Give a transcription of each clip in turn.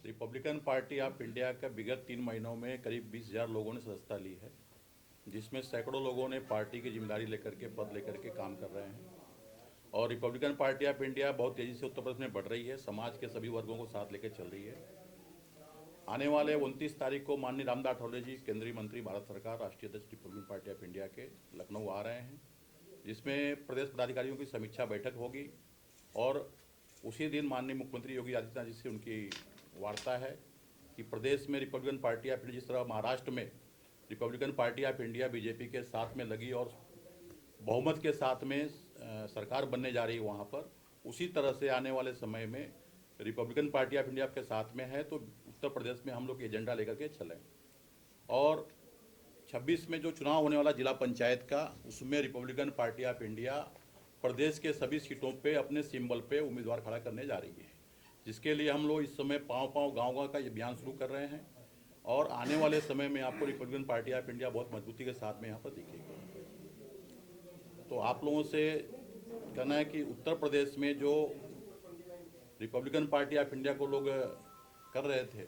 Republican party of India का विगत 3 महीनों में करीब 20,000 लोगों ने सदस्यता ली है, जिसमें सैकड़ों लोगों ने पार्टी की जिम्मेदारी लेकर के पद लेकर के काम कर रहे हैं। और रिपब्लिकन पार्टी ऑफ इंडिया बहुत तेज़ी से उत्तर प्रदेश में बढ़ रही है, समाज के सभी वर्गों को साथ लेकर चल रही है। आने वाले 29 तारीख को माननीय रामदास अठावले जी, केंद्रीय मंत्री, भारत सरकार, राष्ट्रीय अध्यक्ष रिपब्लिकन पार्टी ऑफ इंडिया के, लखनऊ आ रहे हैं, जिसमें प्रदेश पदाधिकारियों की समीक्षा बैठक होगी। और उसी दिन माननीय मुख्यमंत्री योगी आदित्यनाथ जी से उनकी वार्ता है कि प्रदेश में रिपब्लिकन पार्टी ऑफ इंडिया, जिस तरह महाराष्ट्र में Republican party of India BJP के साथ में लगी और बहुमत के साथ में सरकार बनने जा रही है वहाँ पर, उसी तरह से आने वाले समय में रिपब्लिकन पार्टी ऑफ इंडिया के साथ में है तो उत्तर प्रदेश में हम लोग एजेंडा लेकर के चलें। और 26 में जो चुनाव होने वाला जिला पंचायत का, उसमें रिपब्लिकन पार्टी ऑफ इंडिया प्रदेश के सभी सीटों पे अपने सिंबल पे उम्मीदवार खड़ा करने जा रही है, जिसके लिए हम लोग इस समय पाँव गाँव का ये अभियान शुरू कर रहे हैं। और आने वाले समय में आपको रिपब्लिकन पार्टी ऑफ इंडिया बहुत मजबूती के साथ में यहाँ पर दिखेगी। तो आप लोगों से कहना है कि उत्तर प्रदेश में जो रिपब्लिकन पार्टी ऑफ इंडिया को लोग कर रहे थे,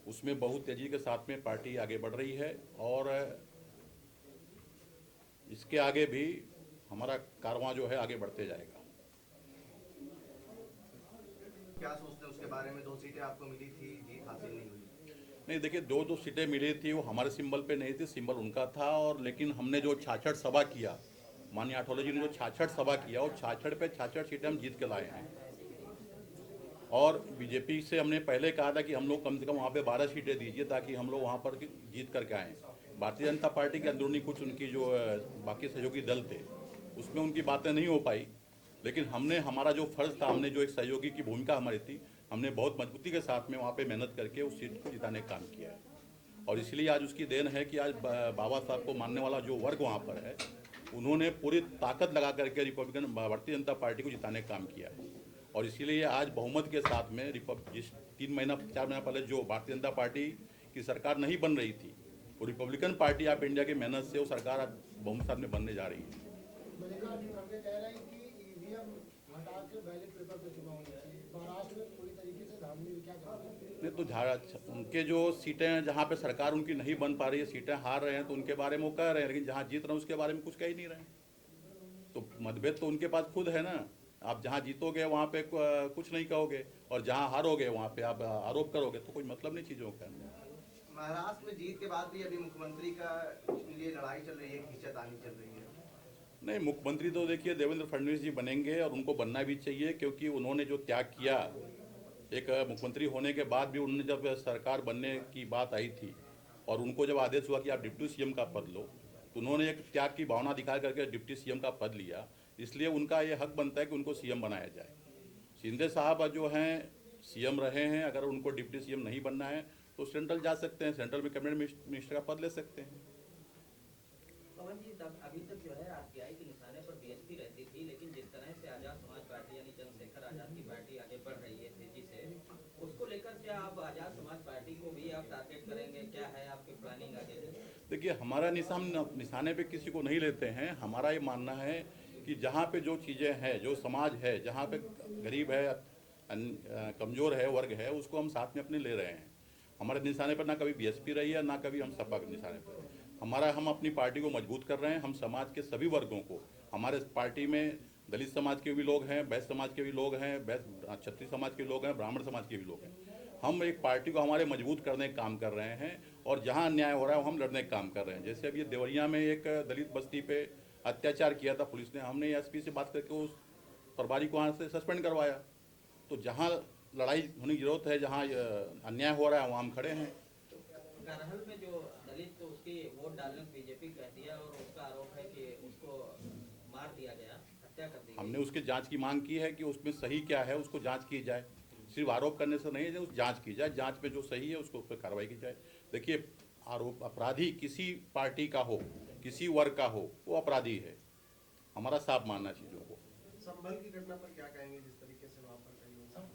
उसमें बहुत तेज़ी के साथ में पार्टी आगे बढ़ रही है और इसके आगे भी हमारा कारवां जो है आगे बढ़ते जाएगा। क्या सोचते हैं उसके बारे में? 2 सीटें आपको मिली थी, जीत हासिल नहीं हुई। नहीं, देखिए, दो सीटें मिली थी, वो हमारे सिंबल पे नहीं थी, सिंबल उनका था। और लेकिन हमने जो 66 सभा किया, माननीय अठावले जी ने जो 66 सभा किया, और 66 पे 66 सीटें हम जीत के लाए हैं। और बीजेपी से हमने पहले कहा था कि हम लोग कम से कम वहाँ पे 12 सीटें दीजिए ताकि हम लोग वहाँ पर जीत करके आएँ। भारतीय जनता पार्टी के अंदरूनी कुछ उनकी जो बाकी सहयोगी दल थे, उसमें उनकी बातें नहीं हो पाई, लेकिन हमने हमारा जो फर्ज था, हमने जो एक सहयोगी की भूमिका हमारी थी, हमने बहुत मजबूती के साथ में वहाँ पे मेहनत करके उस सीट को जिताने का काम किया है। और इसलिए आज उसकी देन है कि आज बाबा साहब को मानने वाला जो वर्ग वहाँ पर है, उन्होंने पूरी ताकत लगा करके रिपब्लिकन भारतीय जनता पार्टी को जिताने का काम किया है। और इसीलिए आज बहुमत के साथ में जिस 4 महीना पहले जो भारतीय जनता पार्टी की सरकार नहीं बन रही थी, वो रिपब्लिकन पार्टी ऑफ इंडिया की मेहनत से वो सरकार आज बहुमत साथ में बनने जा रही है। मल्लिकार्जुन खड़गे कह रहे हैं कि ईवीएम हटा के बैलेट पेपर पे चुनाव होना चाहिए। महाराष्ट्र में पूरी तरीके से धांधली, क्या करेंगे? नहीं तो उनके जो सीटें जहाँ पे सरकार उनकी नहीं बन पा रही है, सीटें हार रहे हैं, तो उनके बारे में वो कह रहे हैं, लेकिन जहाँ जीत रहे हैं उसके बारे में कुछ कह ही नहीं रहे हैं। तो मतभेद तो उनके पास खुद है ना। आप जहाँ जीतोगे वहाँ पे कुछ नहीं कहोगे, और जहाँ हारोगे वहाँ पे आप आरोप करोगे, तो कोई मतलब नहीं चीज़ों का। महाराष्ट्र में जीत के बाद भी अभी मुख्यमंत्री का लिए लड़ाई चल रही है, खींचातानी चल रही है। नहीं, मुख्यमंत्री तो देखिए देवेंद्र फडणवीस जी बनेंगे, और उनको बनना भी चाहिए, क्योंकि उन्होंने जो त्याग किया, एक मुख्यमंत्री होने के बाद भी उन्होंने जब सरकार बनने की बात आई थी और उनको जब आदेश हुआ कि आप डिप्टी सीएम का पद लो, तो उन्होंने एक त्याग की भावना दिखा करके डिप्टी सीएम का पद लिया। इसलिए उनका ये हक बनता है कि उनको सीएम बनाया जाए। शिंदे साहब जो हैं सीएम रहे हैं, अगर उनको डिप्टी सीएम नहीं बनना है तो सेंट्रल जा सकते हैं, सेंट्रल में कैबिनेट मिनिस्टर का पद ले सकते हैं। पवन जी, तब अभी तक जो है आरपीआई के निशाने पर बीएसपी रहती थी, लेकिन जिस तरह से आजाद समाज पार्टी यानी चंद्रशेखर आजाद की पार्टी आगे बढ़ रही है तेजी से, उसको लेकर क्या आप आजाद समाज पार्टी को भी आप टारगेट करेंगे? क्या है आपकी प्लानिंग आगे? देखिए, हमारा निशाने पे किसी को नहीं लेते हैं। हमारा ये मानना है कि जहाँ पे जो चीज़ें हैं, जो समाज है, जहाँ पे गरीब है, कमज़ोर है, वर्ग है, उसको हम साथ में अपने ले रहे हैं। हमारे निशाने पर ना कभी बीएसपी रही है, ना कभी हम सपा के निशाने पर। हम अपनी पार्टी को मजबूत कर रहे हैं। हम समाज के सभी वर्गों को, हमारे पार्टी में दलित समाज के भी लोग हैं, वैश्य समाज के भी लोग हैं, क्षत्रिय समाज के लोग हैं, ब्राह्मण समाज के भी लोग हैं। हम एक पार्टी को हमारे मजबूत करने का काम कर रहे हैं, और जहां अन्याय हो रहा है वो हम लड़ने का काम कर रहे हैं। जैसे अब ये देवरिया में एक दलित बस्ती पे अत्याचार किया था पुलिस ने, हमने एसपी से बात करके उस प्रभारी को वहाँ से सस्पेंड करवाया। तो जहाँ लड़ाई होने की जरूरत है, जहाँ अन्याय हो रहा है, वहाँ हम खड़े हैं। करहल में जो दलित तो उसकी वोट डालने बीजेपी कह दिया, और उसका आरोप है कि उसको मार दिया गया, हत्या कर दी। हमने उसके जांच की मांग की है कि उसमें सही क्या है, उसको जांच की जाए। सिर्फ आरोप करने से नहीं है, उस जांच की जाए, जांच में जो सही है उसको उस पर कार्रवाई की जाए। देखिए, अपराधी किसी पार्टी का हो, किसी वर्ग का हो, वो अपराधी है। हमारा साफ मानना चीज़ों को। संभल की घटना पर क्या कहेंगे, जिस तरीके से वहाँ पर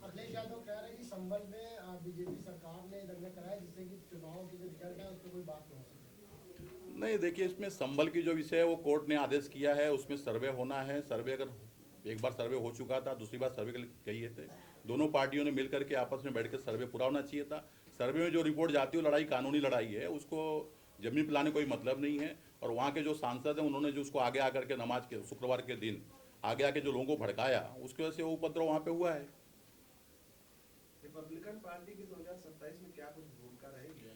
अखिलेश यादव कह रहे हैं कि संभल में बीजेपी सरकार ने दंगा कराया, जिससे कि चुनाव की जो रिजल्ट है उस पर कोई बात नहीं हो सकती। नहीं, देखिए, इसमें संभल की जो विषय है वो कोर्ट ने आदेश किया है, उसमें सर्वे होना है। सर्वे अगर एक बार सर्वे हो चुका था, दूसरी बार सर्वे के लिए गई थे। दोनों पार्टियों ने मिल करके आपस में बैठ कर सर्वे पूरा होना चाहिए था। सर्वे में जो रिपोर्ट जाती है वो लड़ाई कानूनी लड़ाई है, उसको जमीन पर लाने कोई मतलब नहीं है। और वहाँ के जो सांसद हैं उन्होंने जो उसको आगे आकर के नमाज के शुक्रवार के दिन आगे आके जो लोगों को भड़काया, उसकी वजह से वो उपद्रव वहाँ पे हुआ है। रिपब्लिकन पार्टी की 2027 में क्या कुछ भूमिका रहेगी?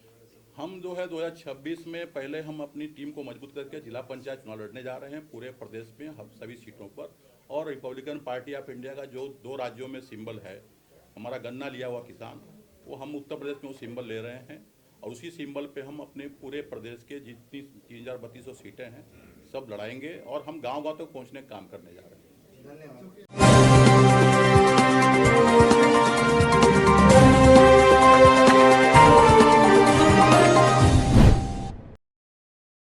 हम जो है 2026 में पहले हम अपनी टीम को मजबूत करके जिला पंचायत चुनाव लड़ने जा रहे हैं पूरे प्रदेश में, हम सभी सीटों पर। और रिपब्लिकन पार्टी ऑफ इंडिया का जो 2 राज्यों में सिंबल है, हमारा गन्ना लिया हुआ किसान, वो हम उत्तर प्रदेश में वो सिंबल ले रहे हैं। और उसी सिंबल पे हम अपने पूरे प्रदेश के जितनी 3200 सीटें हैं सब लड़ाएंगे और हम गाँव-गाँव तक पहुँचने का काम करने जा रहे हैं। धन्यवाद।